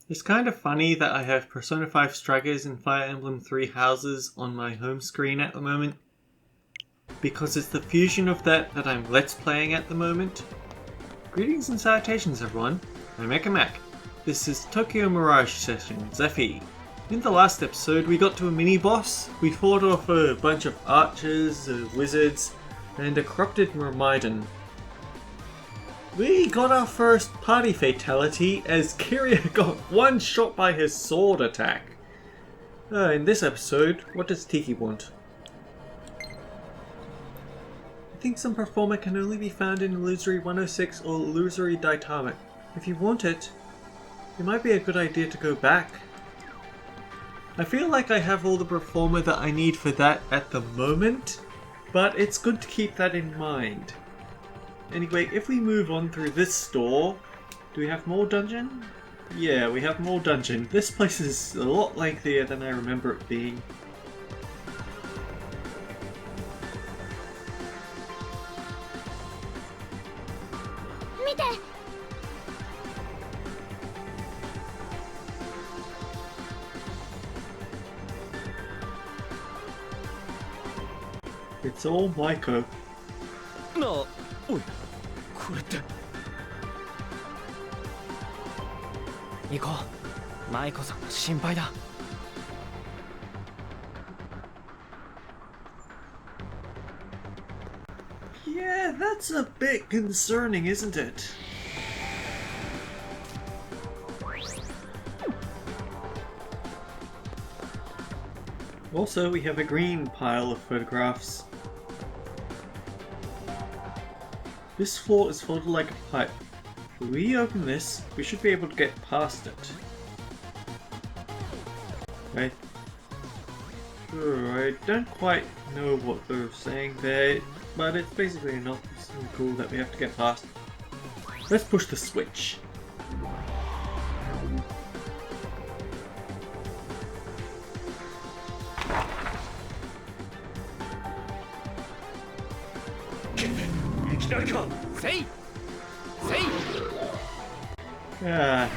It's kind of funny that I have Persona 5 Strikers and Fire Emblem 3 Houses on my home screen at the moment, because it's the fusion of that I'm Let's Playing at the moment. Greetings and salutations everyone, I'm Maiko. This is Tokyo Mirage Session, Zephy. In the last episode we got to a mini-boss. We fought off a bunch of archers, wizards, and a corrupted Myrmidon. We got our first party fatality as Kiria got one shot by his sword attack. In this episode, what does Tiki want? I think some performer can only be found in Illusory 106 or Illusory Diatomic. If you want it, it might be a good idea to go back. I feel like I have all the performer that I need for that at the moment, but it's good to keep that in mind. Anyway, if we move on through this store, do we have more dungeon? Yeah, we have more dungeon. This place is a lot lengthier than I remember it being. It's all Maiko. No. おい、これって行こう。舞子さんが心配だ。Yeah, that's a bit concerning, isn't it? Also, we have a green pile of photographs. This floor is folded like a pipe. If we open this, we should be able to get past it. Right? Sure, I don't quite know what they're saying there, but it's basically not so cool that we have to get past. Let's push the switch.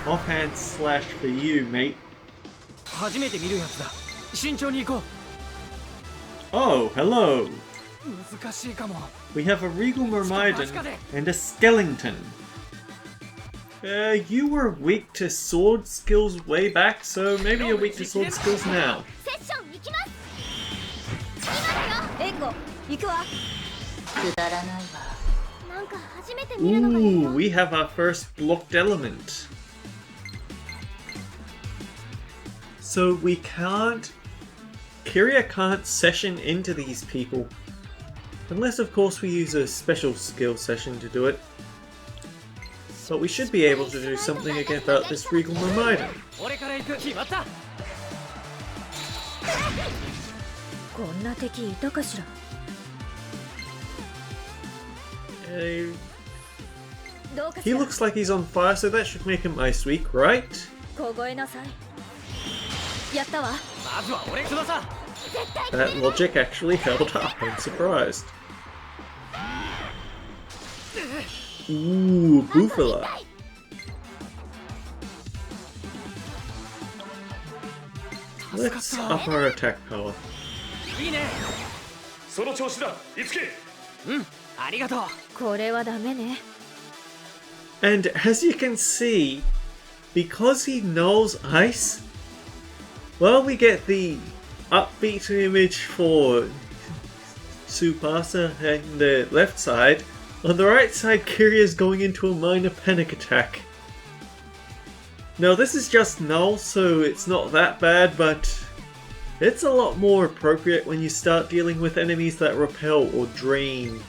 Offhand slash for you, mate. Oh, hello. We have a regal Myrmidon and a skeleton. You were weak to sword skills way back, so maybe you're weak to sword skills now. Ooh, we have our first blocked element. So we can't... Kiria can't session into these people. Unless of course we use a special skill session to do it. But we should be able to do something about this regal Myrmidon. He looks like he's on fire, so that should make him ice weak, right? That logic actually held up, I'm surprised. Ooh, Bufala. Let's up our attack power. And as you can see, because he knows ice, well, we get the upbeat image for Tsubasa on the left side. On the right side, Kiria is going into a minor panic attack. Now this is just null, so it's not that bad, but it's a lot more appropriate when you start dealing with enemies that repel or drain.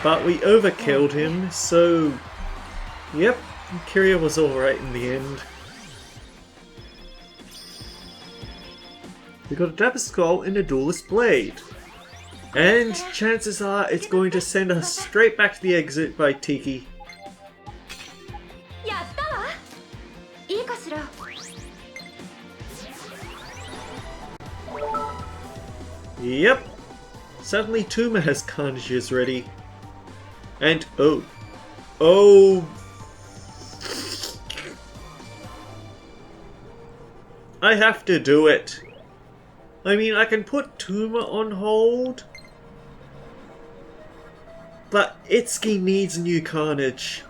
But we overkilled him, so yep, Kiria was alright in the end. We got a Dapper Skull and a Duelist Blade. And chances are it's going to send us straight back to the exit by Tiki. Yep. Suddenly Tuma has carnages ready. And oh! I have to do it. I mean, I can put Tuma on hold, but Itsuki needs new carnage.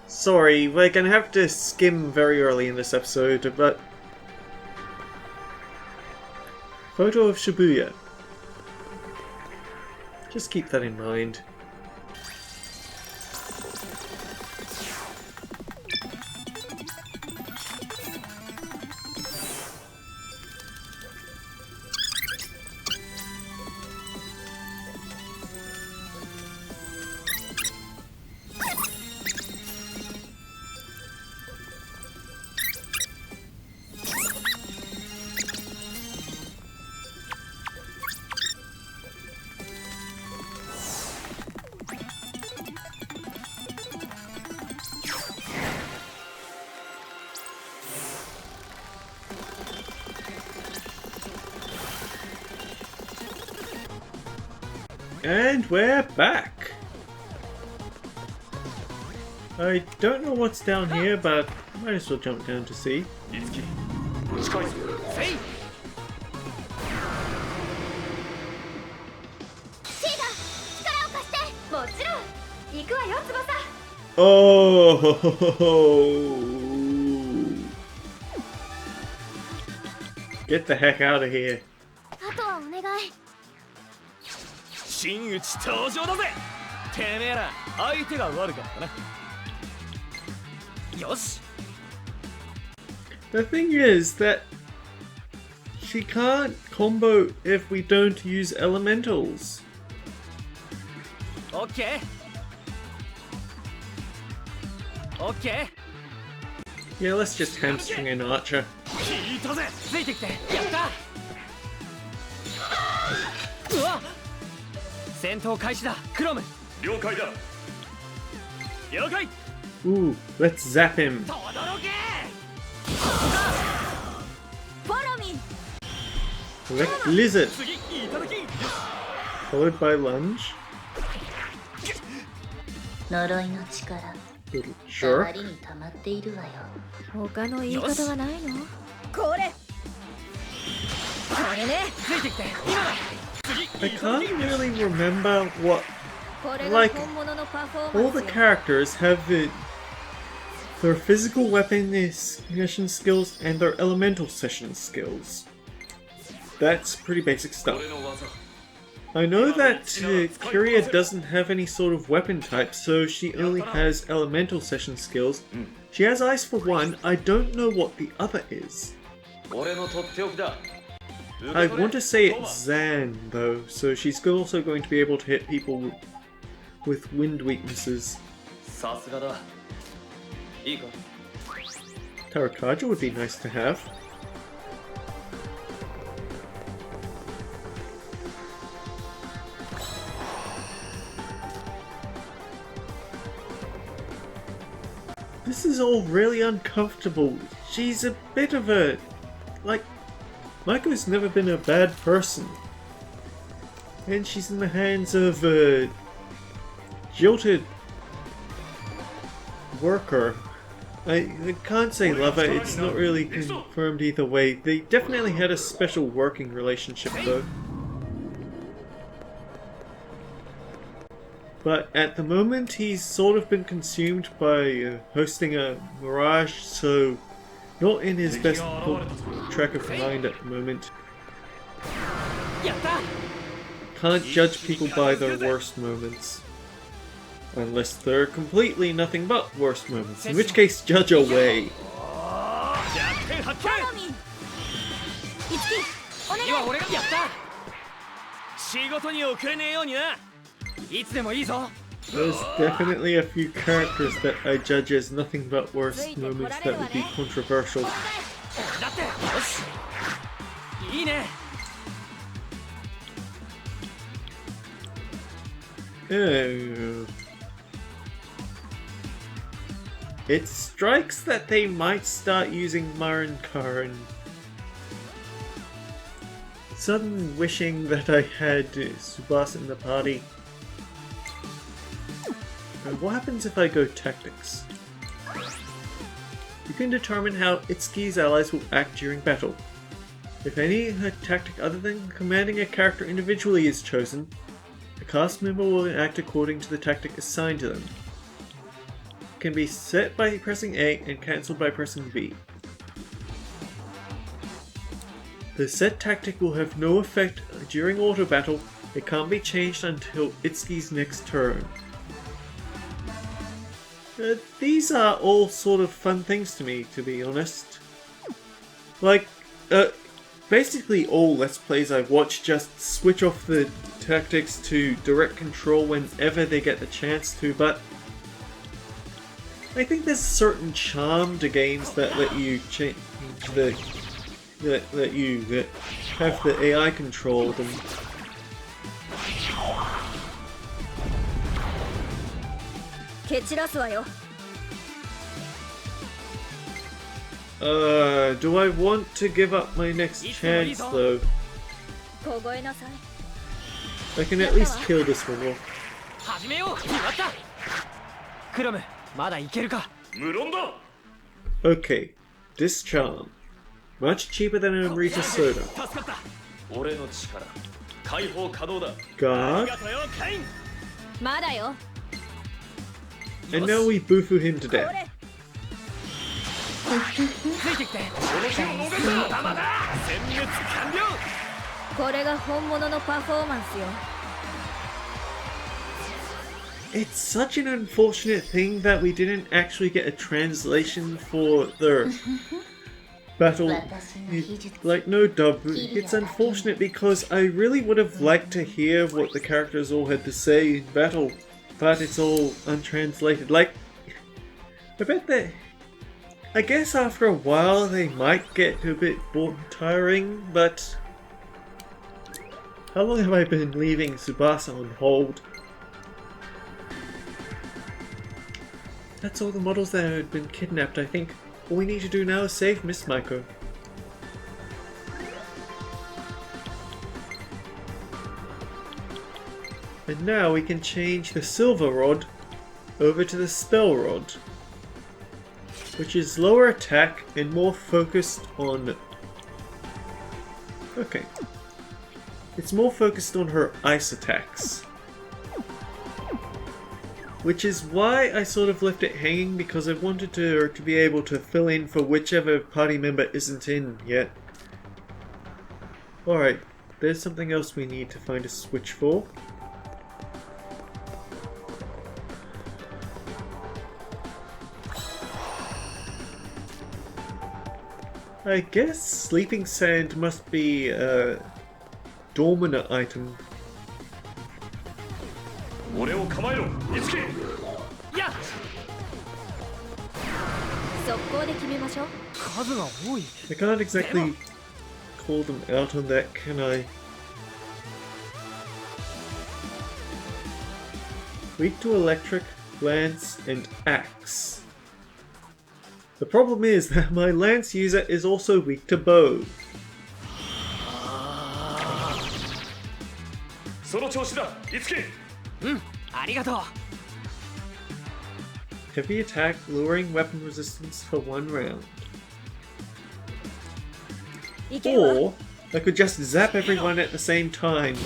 Sorry, we're gonna have to skim very early in this episode, but... Photo of Shibuya. Just keep that in mind. And we're back! I don't know what's down here, but might as well jump down to see. Oh! Get the heck out of here. 真打ち登場だぜ。てめえら相手が悪かったな。よし。 The thing is that she can't combo if we don't use elementals. Okay. Okay. Yeah, let's just hamstring an archer. 聞いたぜ。ついてきて。やった。うわっ。 戦闘開始だ、クロム。了解だ。了解。 Ooh, let's zap him. Select lizard. Followed by lunge. Little jerk. 他の言い方はないの？これね。ついてきて。今だ。 I can't really remember what, like, all the characters have their physical weapon session skills and their elemental session skills. That's pretty basic stuff. I know that Kiria doesn't have any sort of weapon type, so she only has elemental session skills. She has ice for one, I don't know what the other is. I want to say it's Zan, though, so she's also going to be able to hit people with wind weaknesses. Tarakaja would be nice to have. This is all really uncomfortable. She's a bit of a... like... Maiko's never been a bad person. And she's in the hands of a jilted worker. I can't say lover, it's not really confirmed either way. They definitely had a special working relationship though. But at the moment he's sort of been consumed by hosting a Mirage, so not in his best track of mind at the moment. Can't judge people by their worst moments. Unless they're completely nothing but worst moments, in which case judge away. There's definitely a few characters that I judge as nothing but worst moments that would be controversial. Oh. It strikes that they might start using Marin Karin suddenly wishing that I had Tsubasa in the party. What happens if I go tactics? You can determine how Itsuki's allies will act during battle. If any tactic other than commanding a character individually is chosen, the cast member will act according to the tactic assigned to them. It can be set by pressing A and cancelled by pressing B. The set tactic will have no effect during auto battle. It can't be changed until Itsuki's next turn. These are all sort of fun things to me, to be honest. Like, basically all Let's Plays I watch just switch off the tactics to direct control whenever they get the chance to, but I think there's a certain charm to games that let you change that you have the AI control them. Do I want to give up my next chance though? I can at least kill this one off. Okay, this charm. Much cheaper than a Rita soda. Guard. And now we bufu him to death. It's such an unfortunate thing that we didn't actually get a translation for the battle, like no dub. It's unfortunate because I really would have liked to hear what the characters all had to say in battle, but it's all untranslated. Like, I bet that, I guess after a while they might get a bit tiring, but how long have I been leaving Tsubasa on hold? That's all the models that had been kidnapped, I think. All we need to do now is save Miss Maiko. And now we can change the Silver Rod over to the Spell Rod, which is lower attack and more focused on... Okay. It's more focused on her ice attacks. Which is why I sort of left it hanging, because I wanted her to be able to fill in for whichever party member isn't in yet. Alright, there's something else we need to find a switch for. I guess Sleeping Sand must be a dormant item. I can't exactly call them out on that, can I? Weak to electric, lance, and axe. The problem is that my lance user is also weak to bow. Heavy attack, lowering weapon resistance for 1 round. Or I could just zap everyone at the same time.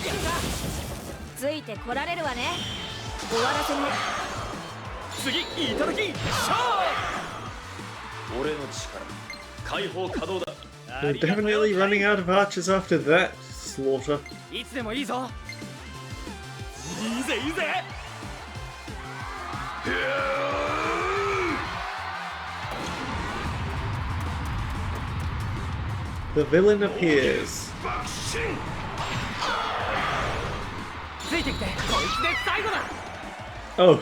We're definitely running out of archers after that slaughter. The villain appears. Oh.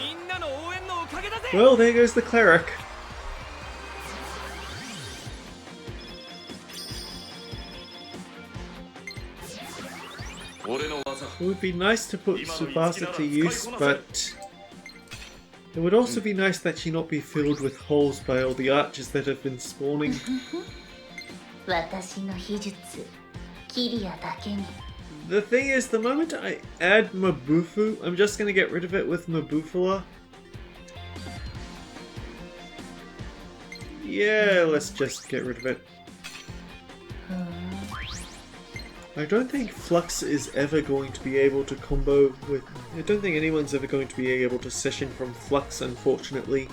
Well, there goes the cleric. It would be nice to put Tsubasa to use, but it would also be nice that she not be filled with holes by all the archers that have been spawning. The thing is, the moment I add Mabufu, I'm just gonna get rid of it with Mabufula. Yeah, let's just get rid of it. I don't think Flux is ever going to be able to combo with... I don't think anyone's ever going to be able to session from Flux, unfortunately.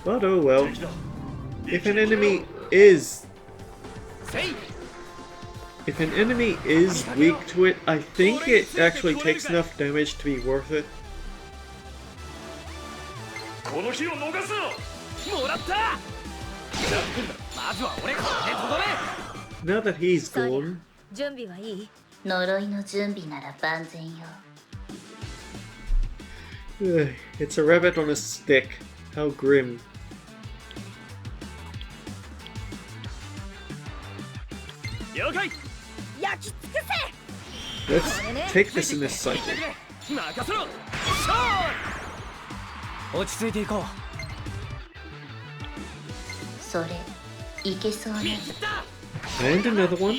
But oh well. If an enemy is... If an enemy is weak to it, I think it actually takes enough damage to be worth it. Now that he's gone, it's a rabbit on a stick. How grim. Let's take this in this cycle. And another one.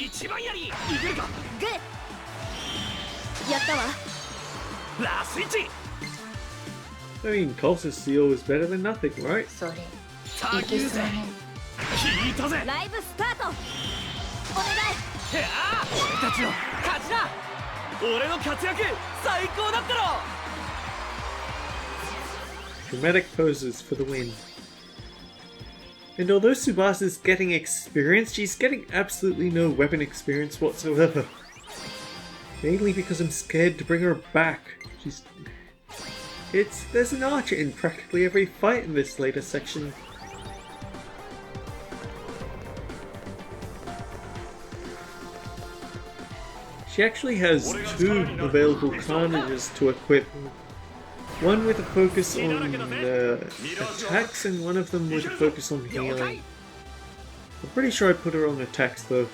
I mean, Pulse's Seal is better than nothing, right? Dramatic poses for the win. And although Tsubasa's getting experience, she's getting absolutely no weapon experience whatsoever. Mainly because I'm scared to bring her back. There's an archer in practically every fight in this later section. She actually has 2 available carnages to equip. One with a focus on attacks and one of them with a focus on healing. I'm pretty sure I put her on attacks though.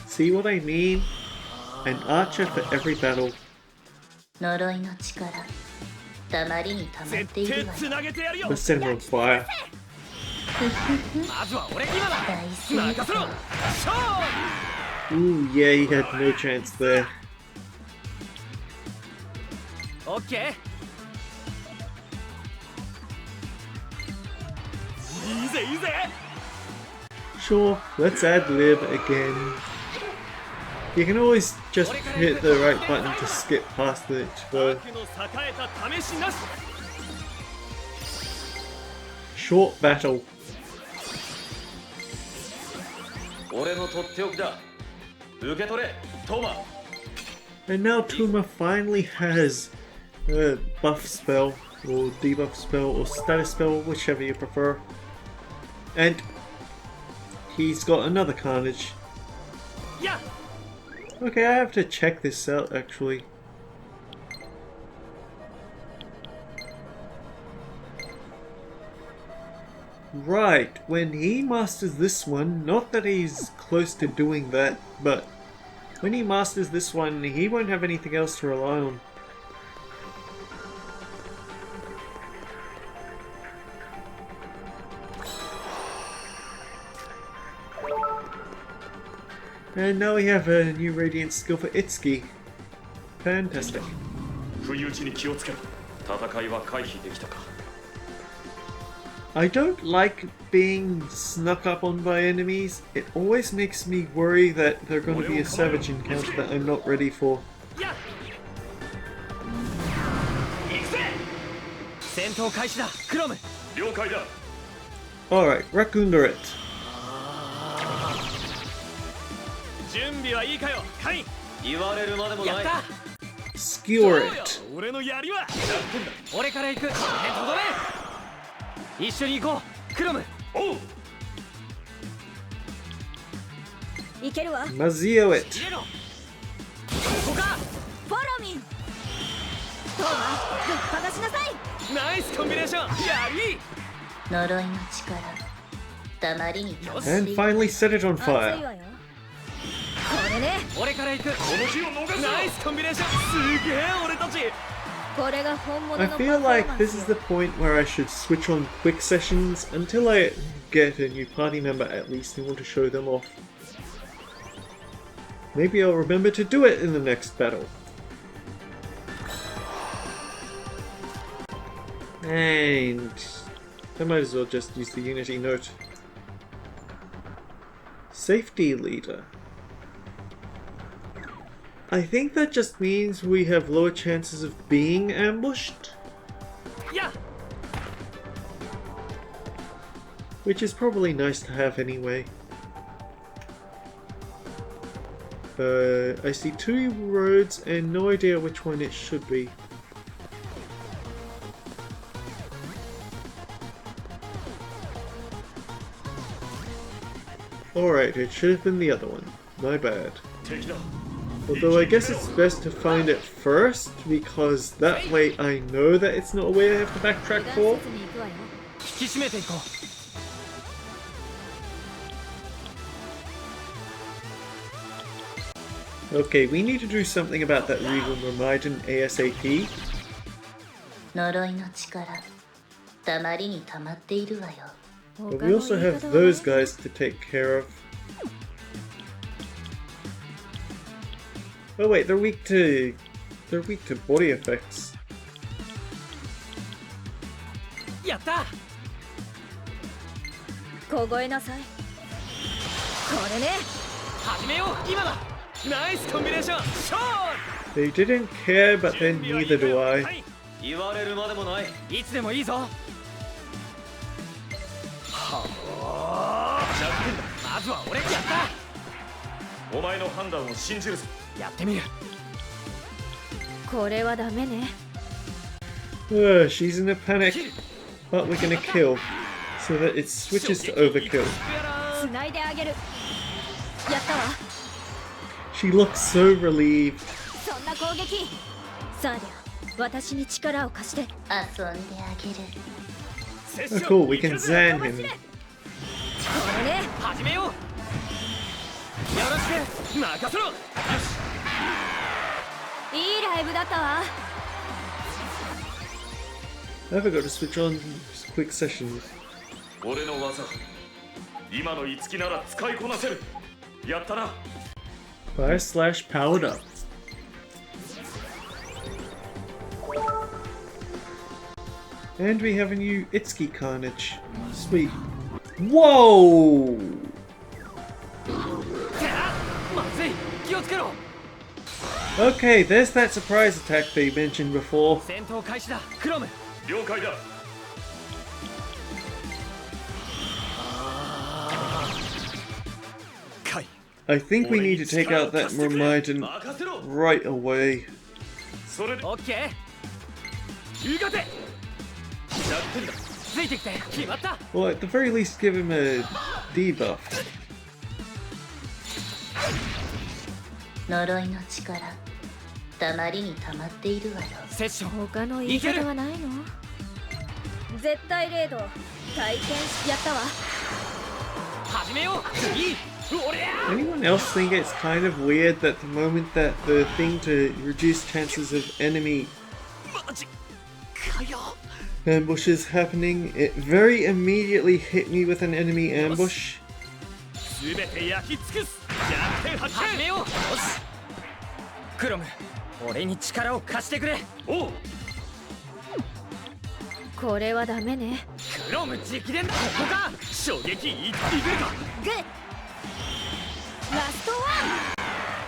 See what I mean? An archer for every battle. Let's set her on fire. Ooh, yeah, he had no chance there. Okay. Sure, let's ad-lib again. You can always just hit the right button to skip past it, though. Short battle. And now Tuma finally has a buff spell, or debuff spell, or status spell, whichever you prefer. And he's got another Carnage. Okay, I have to check this out actually. Right, when he masters this one, not that he's close to doing that, but when he masters this one, he won't have anything else to rely on. And now we have a new Radiant skill for Itsuki. Fantastic. I don't like being snuck up on by enemies. It always makes me worry that they're going to be a savage encounter that I'm not ready for. Alright, Raccoon it. Skewer it. Mazio it. Nice combination. And finally set it on fire. Nice combination. I feel like this is the point where I should switch on quick sessions until I get a new party member at least and want to show them off. Maybe I'll remember to do it in the next battle. And I might as well just use the Unity note. Safety leader. I think that just means we have lower chances of being ambushed. Yeah. Which is probably nice to have anyway. I see 2 roads and no idea which one it should be. Alright, it should have been the other one. My bad. Although I guess it's best to find it first, because that way I know that it's not a way I have to backtrack for. Okay, we need to do something about that Regal Mirmaiden ASAP. But we also have those guys to take care of. Oh wait, they're weak to body effects. Yatta! They didn't care, but then neither do I. She's in a panic, but we're gonna kill, so that it switches to overkill. She looks so relieved. Oh cool, we can Zan him. I forgot to switch on quick sessions. Fire / powered up. And we have a new Itsuki Carnage. Sweet. Whoa! Okay, there's that surprise attack they mentioned before. I think we need to take out that Mirmaiden right away. Well, at the very least give him a debuff. Anyone else think it's kind of weird that the moment that the thing to reduce chances of enemy ambushes happening, it very immediately hit me with an enemy ambush?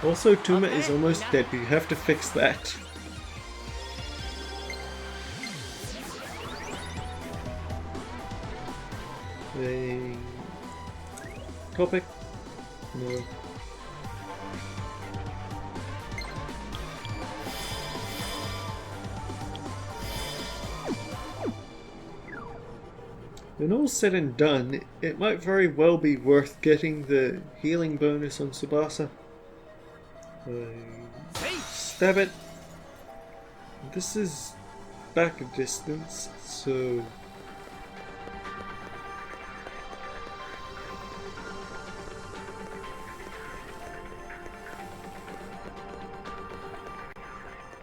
Also, Tuma is almost dead. You have to fix that. Topic? No. When all said and done, it might very well be worth getting the healing bonus on Tsubasa. Stab it. This is back a distance, so...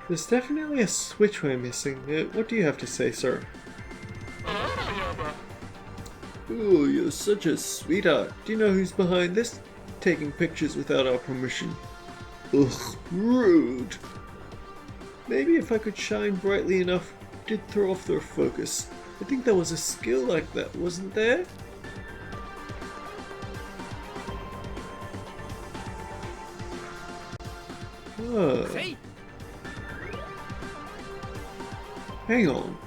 There's definitely a switch we're missing. What do you have to say, sir? Oh, you're such a sweetheart. Do you know who's behind this? Taking pictures without our permission. Ugh, rude. Maybe if I could shine brightly enough, it did throw off their focus. I think there was a skill like that, wasn't there? Oh. Hang on.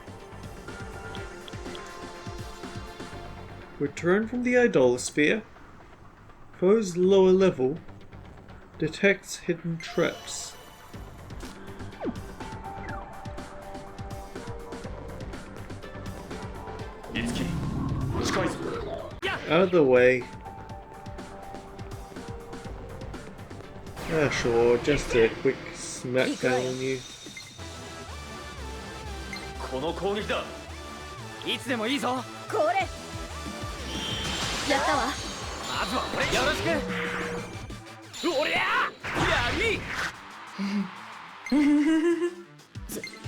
Return from the idolosphere. Foe's lower level. Detects hidden traps. Out of the way. Ah, sure, just a quick smackdown on you. この攻撃だ。いつでもいいぞ。これやったわ。まずは俺よろしく。おりゃやり。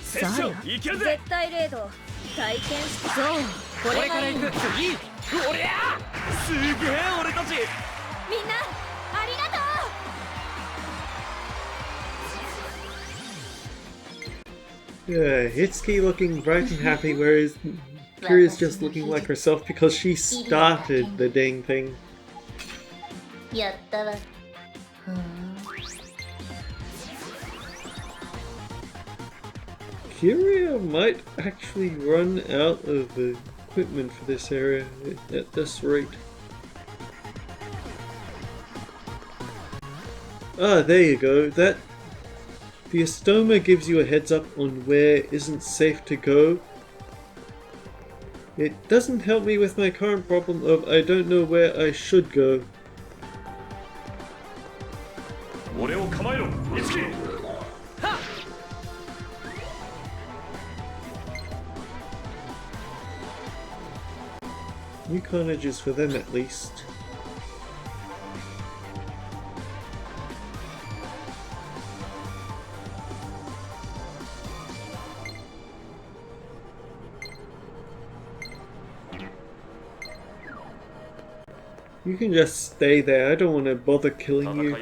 さあいけるぜ。絶対レード体験しそうこれから行く。次おりゃすげえ俺たち。みんなありがとう。Yeah, Hitsuki looking bright and happy, whereas Kiri's just looking like herself because she started the dang thing. やったわ。Kiria might actually run out of equipment for this area at this rate. Ah, there you go. The Astoma gives you a heads up on where isn't safe to go. It doesn't help me with my current problem of I don't know where I should go. New carnages for them at least. You can just stay there, I don't want to bother killing you.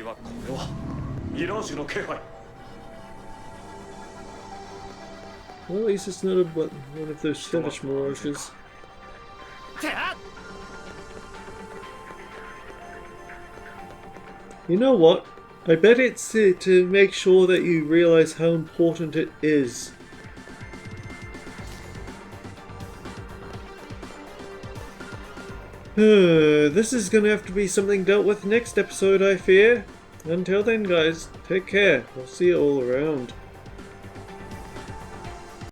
Well, at least it's not one of those savage mirages. You know what? I bet it's to make sure that you realize how important it is. This is gonna have to be something dealt with next episode, I fear. Until then, guys, take care. I'll see you all around.